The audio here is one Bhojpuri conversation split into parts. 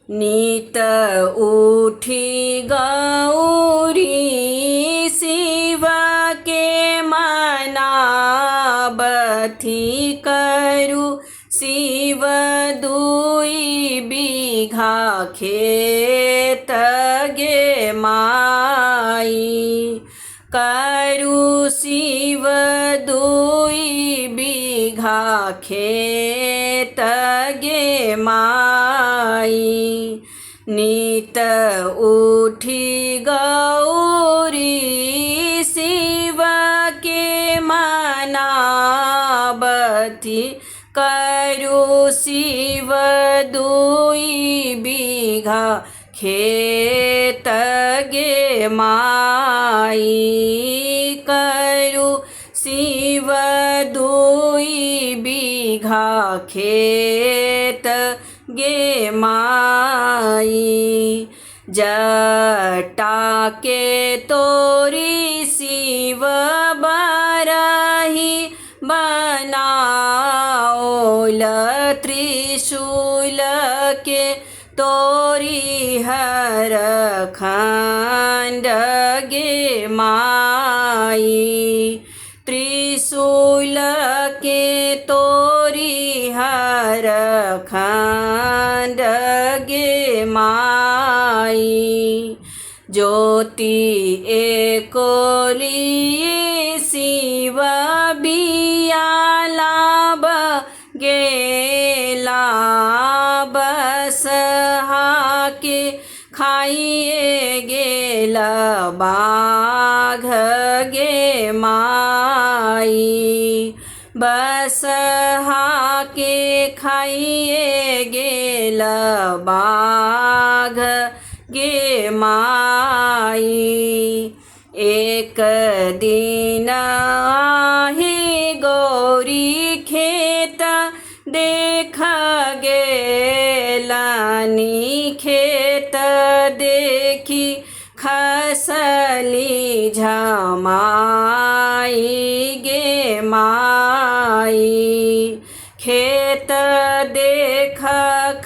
नित उठी गौरी शिव के मनाबथी करू शिव दुई बीघा खेत गे माई करू शिव दुई बीघा खेत गे माई नित उठी गौरी शिव के मनाबथी करू शिव दुई बीघा खेत गे माई करू शिव दुई बीघा खेत गे माई जटा के तोरी शिव बारही बनाओल त्रिशूल के तोरी हर खंड गे माई त्रिशूल के तोरी हर खंड गे माई ज्योति एकोली शिव बियालाब गेला बसहा के खाइए गेल बाघ गे माई बसहा के खाइए गेल बाघ गे माई एक दिन आहे गौरी खेत देख गेलानी खेत देखी खसली झमाई गे माई खेत देख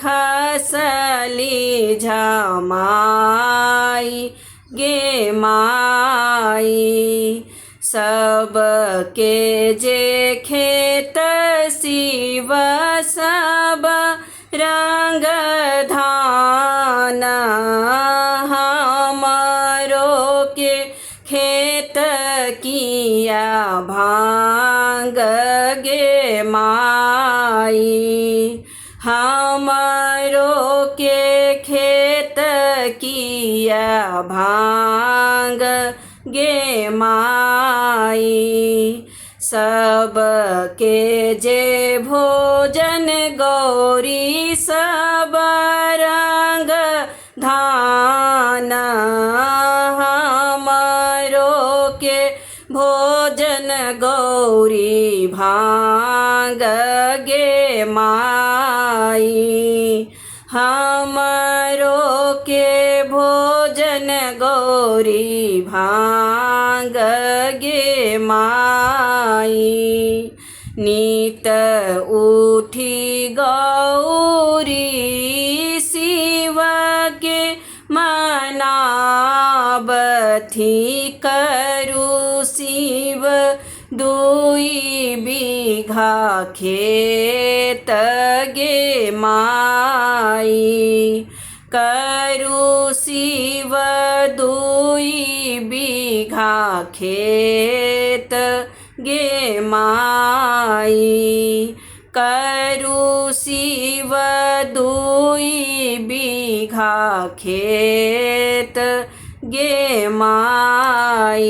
खसली झमाई गे माई सबके जे खेत शिव सब रंग धान हमरो के खेत किया भांग गे माई हमरो के खेत किया भांग गे माई सबके जे भोजन गौरी सब रंग धान हमरो के भोजन गौरी भांग गे माई हमरो के भोजन गौरी भांग गे माई नित उठी गौरी शिव के मनाबथी करू शिव दुई बीघा खेत गे माई करू शिव दुई बीघा खेत गे माई करू शिव दुई बीघा खेत गे माई।